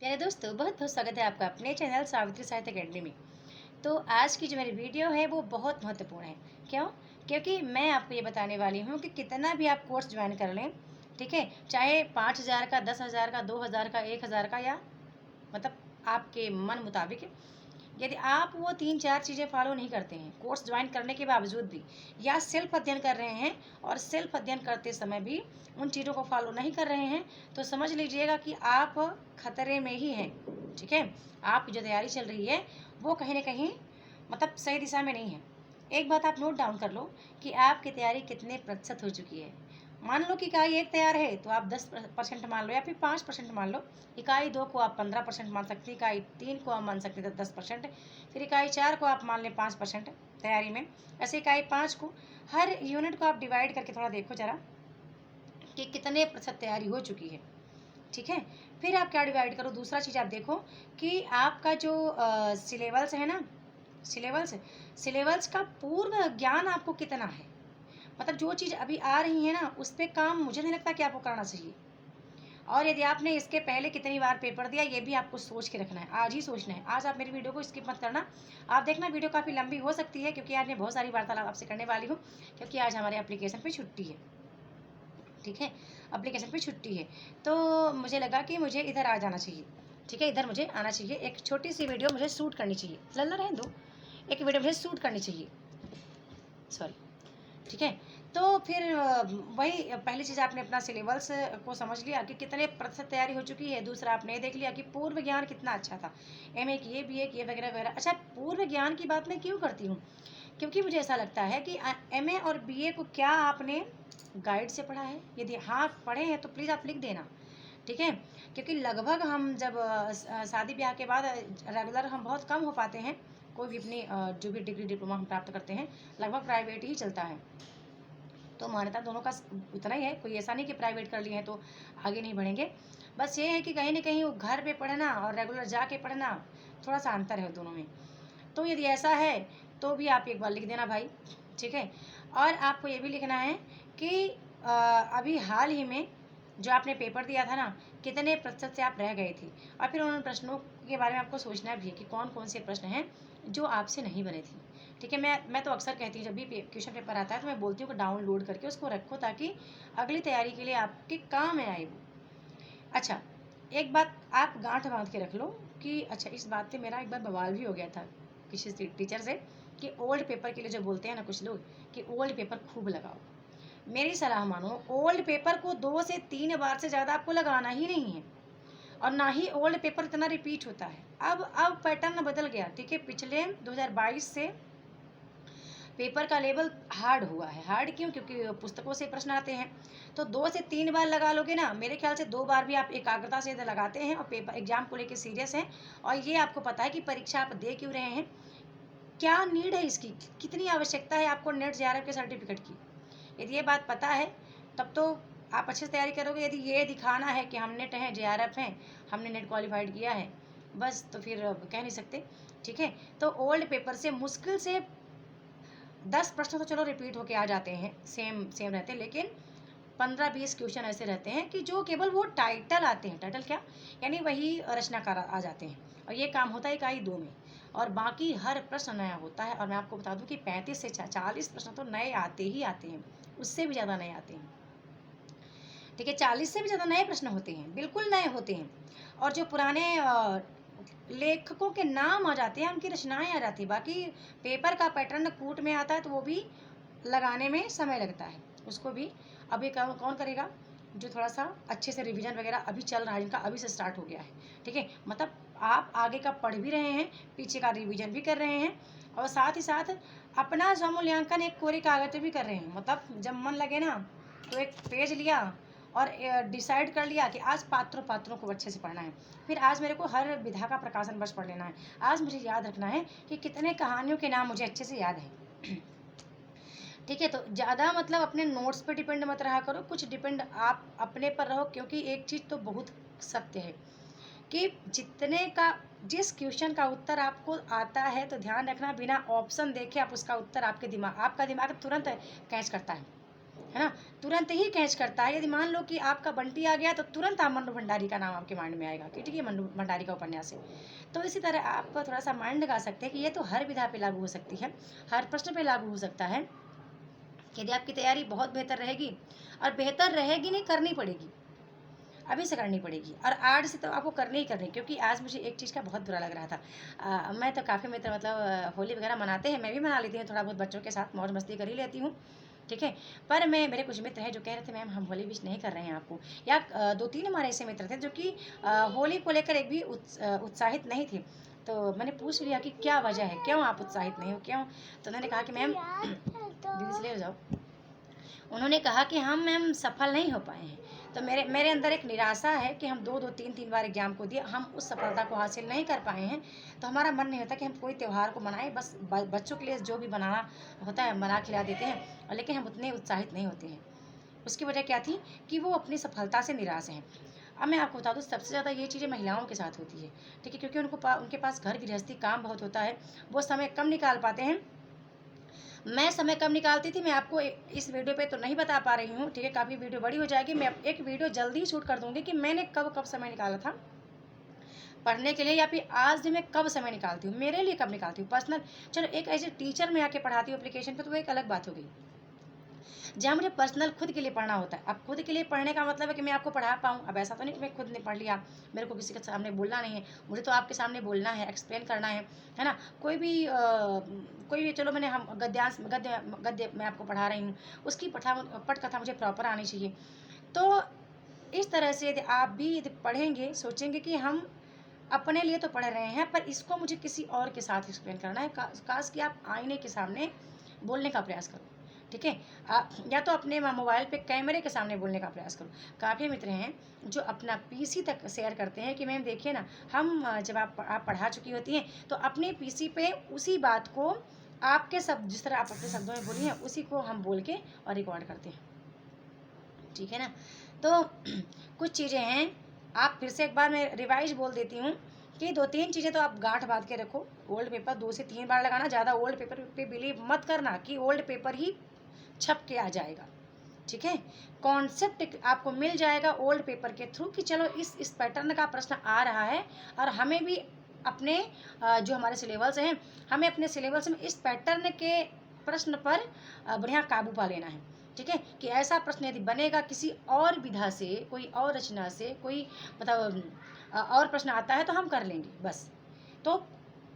मेरे दोस्तों, बहुत बहुत स्वागत है आपका अपने चैनल सावित्री साहित्य अकेडमी में। तो आज की जो मेरी वीडियो है वो बहुत महत्वपूर्ण है। क्यों? क्योंकि मैं आपको ये बताने वाली हूँ कि कितना भी आप कोर्स ज्वाइन कर लें, ठीक है, चाहे 5,000 का, 10,000 का, 2,000 का, 1,000 का, या मतलब आपके मन मुताबिक, यदि आप वो 3-4 चीज़ें फॉलो नहीं करते हैं कोर्स ज्वाइन करने के बावजूद भी, या सेल्फ अध्ययन कर रहे हैं और सेल्फ अध्ययन करते समय भी उन चीज़ों को फॉलो नहीं कर रहे हैं, तो समझ लीजिएगा कि आप खतरे में ही हैं। ठीक है, आपकी जो तैयारी चल रही है वो कहीं ना कहीं मतलब सही दिशा में नहीं है। एक बात आप नोट डाउन कर लो कि आपकी तैयारी कितने प्रतिशत हो चुकी है। मान लो कि इकाई 1 तैयार है तो आप 10% मान लो, या फिर 5% मान लो। इकाई 2 को आप 15% मान सकते हैं, इकाई 3 को आप मान सकते हैं 10%, फिर इकाई 4 को आप मान लें 5% तैयारी में। ऐसे इकाई 5 को, हर यूनिट को आप डिवाइड करके थोड़ा देखो ज़रा कि कितने प्रतिशत तैयारी हो चुकी है। ठीक है, फिर आप क्या डिवाइड करो, दूसरा चीज़ आप देखो कि आपका जो सिलेबस है ना, सिलेबस सिलेबस का पूर्व ज्ञान आपको कितना है। मतलब जो चीज़ अभी आ रही है ना, उस पर काम मुझे नहीं लगता कि आपको करना चाहिए। और यदि आपने इसके पहले कितनी बार पेपर दिया, ये भी आपको सोच के रखना है, आज ही सोचना है। आज आप मेरी वीडियो को स्किप मत करना। आप देखना वीडियो काफ़ी लंबी हो सकती है, क्योंकि आज मैं बहुत सारी वार्तालाप आपसे करने वाली हूँ, क्योंकि आज हमारे एप्लीकेशन पे छुट्टी है। ठीक है, एप्लीकेशन पे छुट्टी है, तो मुझे लगा कि मुझे इधर आ जाना चाहिए। ठीक है, इधर मुझे आना चाहिए, एक छोटी सी वीडियो मुझे शूट करनी चाहिए, चलना रहने दो, एक वीडियो मुझे शूट करनी चाहिए, सॉरी। ठीक है, तो फिर वही पहली चीज़, आपने अपना सिलेबस को समझ लिया कि कितने प्रतिशत तैयारी हो चुकी है। दूसरा, आपने ये देख लिया कि पूर्व ज्ञान कितना अच्छा था, एमए किए, बीए किए, वगैरह वगैरह। अच्छा, पूर्व ज्ञान की बात मैं क्यों करती हूँ? क्योंकि मुझे ऐसा लगता है कि एमए और बीए को क्या आपने गाइड से पढ़ा है? यदि हाँ पढ़े हैं तो प्लीज़ आप लिख देना। ठीक है, क्योंकि लगभग हम जब शादी ब्याह के बाद रेगुलर हम बहुत कम हो पाते हैं। कोई भी अपनी जो भी डिग्री डिप्लोमा हम प्राप्त करते हैं, लगभग प्राइवेट ही चलता है। तो मान्यता दोनों का उतना ही है, कोई ऐसा नहीं कि प्राइवेट कर लिए हैं तो आगे नहीं बढ़ेंगे। बस ये है कि कहीं ना कहीं वो घर पे पढ़ना और रेगुलर जाके पढ़ना, थोड़ा सा अंतर है दोनों में। तो यदि ऐसा है तो भी आप एक बार लिख देना भाई। ठीक है, और आपको ये भी लिखना है कि अभी हाल ही में जो आपने पेपर दिया था ना, कितने प्रतिशत से आप रह गए थे। और फिर उन प्रश्नों के बारे में आपको सोचना भी है कि कौन कौन से प्रश्न हैं जो आपसे नहीं बने थे। ठीक है, मैं तो अक्सर कहती हूँ, जब भी क्वेश्चन पेपर आता है तो मैं बोलती हूँ कि डाउनलोड करके उसको रखो, ताकि अगली तैयारी के लिए आपके काम में आए वो। अच्छा, एक बात आप गांठ बांध के रख लो कि अच्छा, इस बात पे मेरा एक बार बवाल भी हो गया था किसी टीचर से, कि ओल्ड पेपर के लिए जो बोलते हैं ना कुछ लोग, कि ओल्ड पेपर खूब लगाओ। मेरी सलाह मानो, ओल्ड पेपर को 2 से 3 बार से ज़्यादा आपको लगाना ही नहीं है, और ना ही ओल्ड पेपर इतना रिपीट होता है। अब पैटर्न बदल गया। ठीक है, पिछले 2022 से पेपर का लेवल हार्ड हुआ है। हार्ड क्यों? क्योंकि पुस्तकों से प्रश्न आते हैं। तो 2 से 3 बार लगा लोगे ना, मेरे ख्याल से 2 बार भी आप एकाग्रता से लगाते हैं और पेपर एग्जाम को लेकर सीरियस हैं, और ये आपको पता है कि परीक्षा आप दे क्यों रहे हैं, क्या नीड है इसकी, कितनी आवश्यकता है आपको नेट जेआरएफ के सर्टिफिकेट की। यदि ये बात पता है तब तो आप अच्छे से तैयारी करोगे। यदि ये दिखाना है कि हम नेट हैं, जेआरएफ हैं, हमने नेट क्वालिफाइड किया है, बस, तो फिर कह नहीं सकते। ठीक है, तो ओल्ड पेपर से मुश्किल से 10 प्रश्न तो चलो रिपीट होके आ जाते हैं, सेम सेम रहते हैं, लेकिन 15-20 क्वेश्चन ऐसे रहते हैं कि जो केवल वो टाइटल आते हैं, टाइटल क्या, यानी वही रचनाकार आ जाते हैं, और ये काम होता है इकाई 2 में। और बाकी हर प्रश्न नया होता है, और मैं आपको बता दूं कि 35 से 40 प्रश्न तो नए आते ही आते हैं, उससे भी ज़्यादा नए आते हैं। ठीक है, 40 से भी ज़्यादा नए प्रश्न होते हैं, बिल्कुल नए होते हैं। और जो पुराने लेखकों के नाम आ जाते हैं, उनकी रचनाएं आ जाती हैं। बाकी पेपर का पैटर्न कूट में आता है तो वो भी लगाने में समय लगता है, उसको भी अभी कौन कौन करेगा, जो थोड़ा सा अच्छे से रिवीजन वगैरह अभी चल रहा है, जिनका अभी से स्टार्ट हो गया है। ठीक है, मतलब आप आगे का पढ़ भी रहे हैं, पीछे का रिवीजन भी कर रहे हैं, और साथ ही साथ अपना स्वमूल्यांकन एक कोरे कागज पे भी कर रहे हैं। मतलब जब मन लगे ना, तो एक पेज लिया और डिसाइड कर लिया कि आज पात्रों पात्रों को अच्छे से पढ़ना है, फिर आज मेरे को हर विधा का प्रकाशन बस पढ़ लेना है, आज मुझे याद रखना है कि कितने कहानियों के नाम मुझे अच्छे से याद हैं। ठीक है, तो ज़्यादा मतलब अपने नोट्स पे डिपेंड मत रहा करो, कुछ डिपेंड आप अपने पर रहो, क्योंकि एक चीज़ तो बहुत सत्य है कि जितने का जिस क्वेश्चन का उत्तर आपको आता है, तो ध्यान रखना, बिना ऑप्शन देखे आप उसका उत्तर आपका दिमाग तुरंत कैच करता है। है ना, तुरंत ही कैच करता है। यदि मान लो कि आपका बंटी आ गया तो तुरंत आप मन्नू भंडारी का नाम आपके माइंड में आएगा कि ठीक है, मन्नू भंडारी का उपन्यास है। तो इसी तरह आप थोड़ा सा माइंड लगा सकते हैं कि ये तो हर विधा पे लागू हो सकती है, हर प्रश्न पे लागू हो सकता है। यदि आपकी तैयारी बहुत बेहतर रहेगी, और बेहतर रहेगी नहीं, करनी पड़ेगी, अभी से करनी पड़ेगी, और आज से तो आपको करनी ही करनी। क्योंकि आज मुझे एक चीज़ का बहुत बुरा लग रहा था। मैं तो काफ़ी मित्र मतलब होली वगैरह मनाते हैं, मैं भी मना लेती हूँ, थोड़ा बहुत बच्चों के साथ मौज मस्ती कर ही लेती हूँ, ठीक है। पर मेरे कुछ मित्र हैं जो कह रहे थे मैम हम होली विश नहीं कर रहे हैं आपको, या 2-3 हमारे ऐसे मित्र थे जो कि होली को लेकर एक भी उत्साहित नहीं थे। तो मैंने पूछ लिया कि क्या वजह है, क्यों आप उत्साहित नहीं हो, क्यों? तो उन्होंने कहा कि मैम दीदी से ले जाओ, उन्होंने कहा कि हम मैम सफल नहीं हो पाए हैं। तो मेरे मेरे अंदर एक निराशा है कि हम 2-2 3-3 बार एग्ज़ाम को दिए, हम उस सफलता को हासिल नहीं कर पाए हैं। तो हमारा मन नहीं होता कि हम कोई त्योहार को मनाएँ, बस बच्चों के लिए जो भी बनाना होता है बना खिला देते हैं, और लेकिन हम उतने उत्साहित नहीं होते हैं। उसकी वजह क्या थी कि वो अपनी सफलता से निराश हैं। अब मैं आपको बता दूँ, सबसे ज़्यादा ये चीज़ें महिलाओं के साथ होती है, ठीक है? क्योंकि उनके पास घर गृहस्थी काम बहुत होता है, वो समय कम निकाल पाते हैं। मैं समय कम निकालती थी, मैं आपको इस वीडियो पे तो नहीं बता पा रही हूँ, ठीक है, काफ़ी वीडियो बड़ी हो जाएगी। मैं एक वीडियो जल्दी ही शूट कर दूँगी कि मैंने कब कब समय निकाला था पढ़ने के लिए, या फिर आज भी मैं कब समय निकालती हूँ, मेरे लिए कब निकालती हूँ पर्सनल। चलो, एक एज ए टीचर मैं आके पढ़ाती हूँ एप्लीकेशन पे, तो वो एक अलग बात हो गई, जहाँ मुझे पर्सनल खुद के लिए पढ़ना होता है। अब खुद के लिए पढ़ने का मतलब है कि मैं आपको पढ़ा पाऊँ। अब ऐसा तो नहीं कि मैं खुद ने पढ़ लिया, मेरे को किसी के सामने बोलना नहीं है, मुझे तो आपके सामने बोलना है, एक्सप्लेन करना है ना। कोई भी चलो, मैंने हम गद्यांश गद्य गद्य मैं आपको पढ़ा रही हूँ, उसकी पटकथा मुझे प्रॉपर आनी चाहिए। तो इस तरह से यदि आप भी यदि पढ़ेंगे, सोचेंगे कि हम अपने लिए तो पढ़ रहे हैं, पर इसको मुझे किसी और के साथ एक्सप्लेन करना है, काश कि आप आईने के सामने बोलने का प्रयास करो, ठीक है। या तो अपने मोबाइल पे कैमरे के सामने बोलने का प्रयास करो। काफ़ी मित्र हैं जो अपना पीसी तक शेयर करते हैं कि मैम देखिए ना, हम जब आप पढ़ा चुकी होती हैं तो अपने पीसी पे उसी बात को आपके शब्द, जिस तरह आप अपने शब्दों में बोली हैं, उसी को हम बोल के और रिकॉर्ड करते हैं, ठीक है ना। तो कुछ चीज़ें हैं, आप फिर से एक बार मैं रिवाइज बोल देती हूँ कि 2-3 चीज़ें तो आप गांठ बांध के रखो। ओल्ड पेपर 2 से 3 बार लगाना, ज़्यादा ओल्ड पेपर पे बिलीव मत करना कि ओल्ड पेपर ही छप के आ जाएगा, ठीक है। कॉन्सेप्ट आपको मिल जाएगा ओल्ड पेपर के थ्रू कि चलो इस पैटर्न का प्रश्न आ रहा है, और हमें भी अपने जो हमारे सिलेबस हैं, हमें अपने सिलेबस में इस पैटर्न के प्रश्न पर बढ़िया काबू पा लेना है, ठीक है। कि ऐसा प्रश्न यदि बनेगा किसी और विधा से, कोई और रचना से, कोई मतलब और प्रश्न आता है तो हम कर लेंगे बस। तो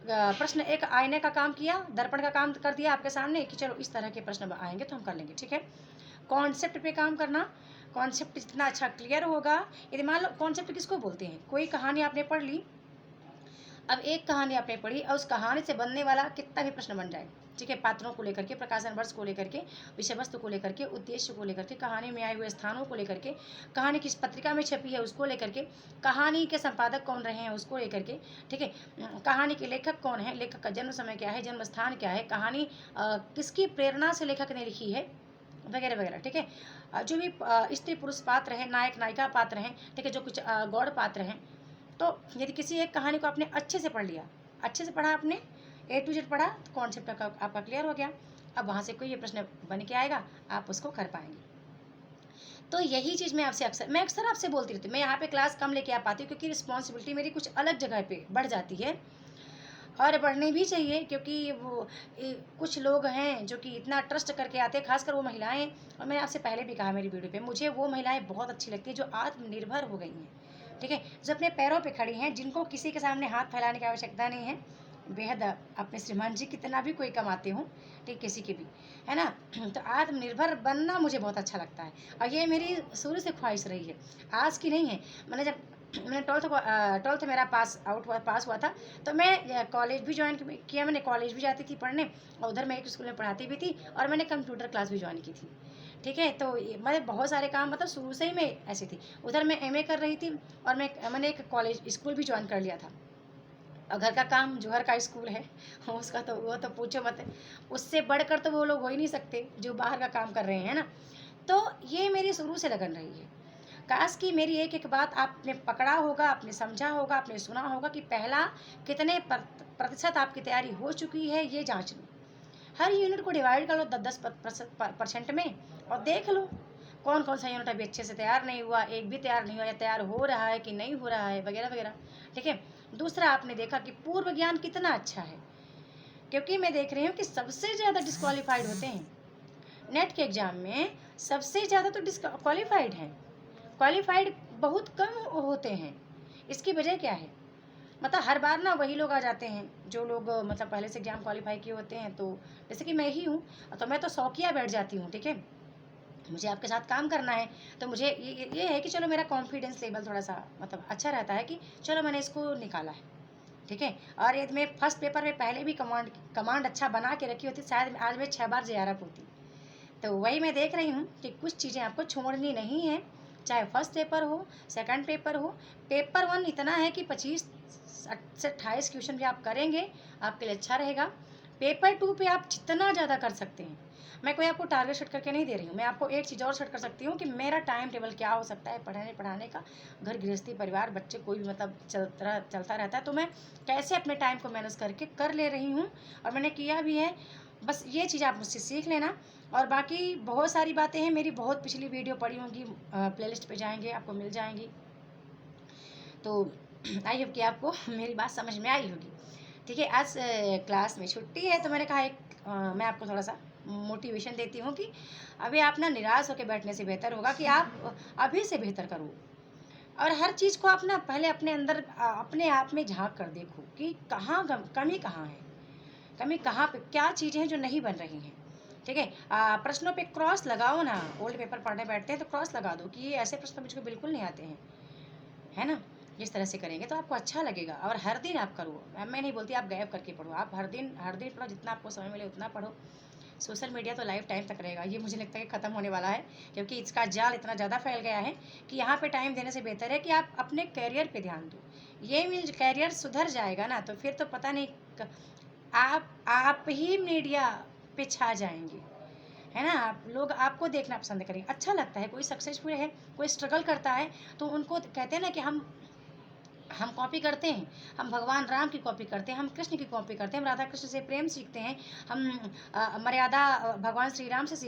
प्रश्न एक आईने का काम किया, दर्पण का काम कर दिया आपके सामने कि चलो इस तरह के प्रश्न आएंगे तो हम कर लेंगे, ठीक है। कॉन्सेप्ट पे काम करना, कॉन्सेप्ट जितना अच्छा क्लियर होगा। यदि मान लो कॉन्सेप्ट किसको बोलते हैं, कोई कहानी आपने पढ़ ली, अब एक कहानी आपने पढ़ी और उस कहानी से बनने वाला कितना भी प्रश्न बन जाए, ठीक है, पात्रों को लेकर के, प्रकाशन वर्ष को लेकर के, विषय वस्तु को लेकर के, उद्देश्य को लेकर के, कहानी में आए हुए स्थानों को लेकर के, कहानी किस पत्रिका में छपी है उसको लेकर के, कहानी के संपादक कौन रहे हैं उसको लेकर के, ठीक है, कहानी के लेखक कौन है, लेखक का जन्म समय क्या है, जन्म स्थान क्या है, कहानी किसकी प्रेरणा से लेखक ने लिखी है, वगैरह वगैरह, ठीक है। जो भी स्त्री पुरुष पात्र हैं, नायक नायिका पात्र हैं, ठीक है, जो कुछ गौड़ पात्र हैं, तो यदि किसी एक कहानी को आपने अच्छे से पढ़ लिया, अच्छे से पढ़ा आपने, ए टू जेड पढ़ा, तो कॉन्सेप्ट आपका क्लियर हो गया। अब वहाँ से कोई ये प्रश्न बन के आएगा, आप उसको कर पाएंगे। तो यही चीज़ मैं अक्सर आपसे बोलती रहती हूँ। मैं यहाँ पे क्लास कम लेके आ पाती हूँ क्योंकि रिस्पॉन्सिबिलिटी मेरी कुछ अलग जगह पे बढ़ जाती है, और बढ़नी भी चाहिए, क्योंकि कुछ लोग हैं जो कि इतना ट्रस्ट करके आते हैं, खासकर वो महिलाएं। और मैंने आपसे पहले भी कहा मेरी वीडियो पे, मुझे वो महिलाएं बहुत अच्छी लगती है जो आत्मनिर्भर हो गई हैं, ठीक है, जो अपने पैरों पे खड़ी हैं, जिनको किसी के सामने हाथ फैलाने की आवश्यकता नहीं है। बेहद अपने श्रीमान जी कितना भी कोई कमाते हो, ठीक, किसी के भी, है ना। तो आत्मनिर्भर बनना मुझे बहुत अच्छा लगता है, और ये मेरी शुरू से ख्वाहिश रही है, आज की नहीं है। मैंने ट्वेल्थ मेरा पास हुआ था, तो मैं कॉलेज भी ज्वाइन किया, मैंने कॉलेज भी जाती थी पढ़ने, और उधर मैं एक स्कूल में पढ़ाती भी थी, और मैंने कंप्यूटर क्लास भी ज्वाइन की थी, ठीक है। तो मतलब बहुत सारे काम, मतलब शुरू से ही मैं ऐसी थी। उधर मैं एमए कर रही थी, और मैंने एक कॉलेज स्कूल भी ज्वाइन कर लिया था, और घर का काम जो घर का स्कूल है उसका तो वो तो पूछो मत, उससे बढ़कर तो वो लोग हो ही नहीं सकते जो बाहर का काम कर रहे हैं ना। तो ये मेरी शुरू से लगन रही है। काश कि मेरी एक एक बात आपने पकड़ा होगा, आपने समझा होगा, आपने सुना होगा कि पहला कितने प्रतिशत आपकी तैयारी हो चुकी है, ये जांच लो। हर यूनिट को डिवाइड कर लो 10-10% में, और देख लो कौन कौन सा यूनिट अभी अच्छे से तैयार नहीं हुआ, एक भी तैयार नहीं हुआ, या तैयार हो रहा है कि नहीं हो रहा है, वगैरह वगैरह। ठीक है। दूसरा, आपने देखा कि पूर्व ज्ञान कितना अच्छा है, क्योंकि मैं देख रही हूँ कि सबसे ज़्यादा डिस्क्वालीफाइड होते हैं नेट के एग्ज़ाम में। सबसे ज़्यादा तो डिस्क्वालीफाइड हैं, क्वालिफाइड बहुत कम होते हैं। इसकी वजह क्या है? मतलब हर बार ना वही लोग आ जाते हैं जो लोग मतलब पहले से एग्जाम क्वालिफाई किए होते हैं। तो जैसे कि मैं ही हूँ, तो मैं तो शौकिया बैठ जाती हूँ। ठीक है। मुझे आपके साथ काम करना है, तो मुझे ये है कि चलो मेरा कॉन्फिडेंस लेवल थोड़ा सा मतलब अच्छा रहता है कि चलो मैंने इसको निकाला है। ठीक है। और यदि मैं फर्स्ट पेपर में पहले भी कमांड अच्छा बना के रखी होती, शायद आज मैं 6 बार JRF होती। तो वही मैं देख रही हूँ कि कुछ चीज़ें आपको छोड़नी नहीं है, चाहे फर्स्ट पेपर हो, सेकंड पेपर हो। पेपर 1 इतना है कि 25 से 28 क्वेश्चन भी आप करेंगे, आपके लिए अच्छा रहेगा। पेपर 2 पे आप जितना ज़्यादा कर सकते हैं, मैं कोई आपको टारगेट सेट करके नहीं दे रही हूँ। मैं आपको एक चीज़ और सेट कर सकती हूँ कि मेरा टाइम टेबल क्या हो सकता है पढ़ाने पढ़ाने का। घर गृहस्थी परिवार बच्चे कोई भी मतलब चलता रहता है, तो मैं कैसे अपने टाइम को मैनेज करके कर ले रही हूँ, और मैंने किया भी है। बस ये चीज़ आप मुझसे सीख लेना। और बाकी बहुत सारी बातें हैं, मेरी बहुत पिछली वीडियो पड़ी होंगी, प्लेलिस्ट पे जाएंगे आपको मिल जाएंगी। तो आई होप कि आपको मेरी बात समझ में आई होगी। ठीक है। आज क्लास में छुट्टी है, तो मैंने कहा मैं आपको थोड़ा सा मोटिवेशन देती हूँ कि अभी आप ना निराश होकर बैठने से बेहतर होगा कि आप अभी से बेहतर करो। और हर चीज़ को आप ना पहले अपने अंदर अपने आप में झांक कर देखो कि कहाँ कमी कहाँ है, कमी कहाँ पे, क्या चीज़ें हैं जो नहीं बन रही हैं। ठीक है। प्रश्नों पे क्रॉस लगाओ ना। ओल्ड पेपर पढ़ने बैठते हैं तो क्रॉस लगा दो कि ये ऐसे प्रश्न मुझको बिल्कुल नहीं आते हैं, है ना। इस तरह से करेंगे तो आपको अच्छा लगेगा। और हर दिन आप करो, मैं नहीं बोलती आप गैप करके पढ़ो, आप हर दिन पढ़ो, जितना आपको समय मिले उतना पढ़ो। सोशल मीडिया तो लाइफ टाइम तक रहेगा, ये मुझे लगता है कि ख़त्म होने वाला है, क्योंकि इसका जाल इतना ज़्यादा फैल गया है कि यहाँ पे टाइम देने से बेहतर है कि आप अपने करियर पे ध्यान दो। ये मिल करियर सुधर जाएगा ना, तो फिर तो पता नहीं आप ही मीडिया पे छा जाएंगे, है ना। आप लोग आपको देखना पसंद करेंगे। अच्छा लगता है कोई सक्सेसफुल है, कोई स्ट्रगल करता है, तो उनको कहते हैं ना कि हम कॉपी करते हैं, हम भगवान राम की कॉपी करते हैं, हम कृष्ण की कॉपी करते हैं, हम राधा कृष्ण से प्रेम सीखते हैं, हम मर्यादा भगवान श्री राम से सीखते हैं।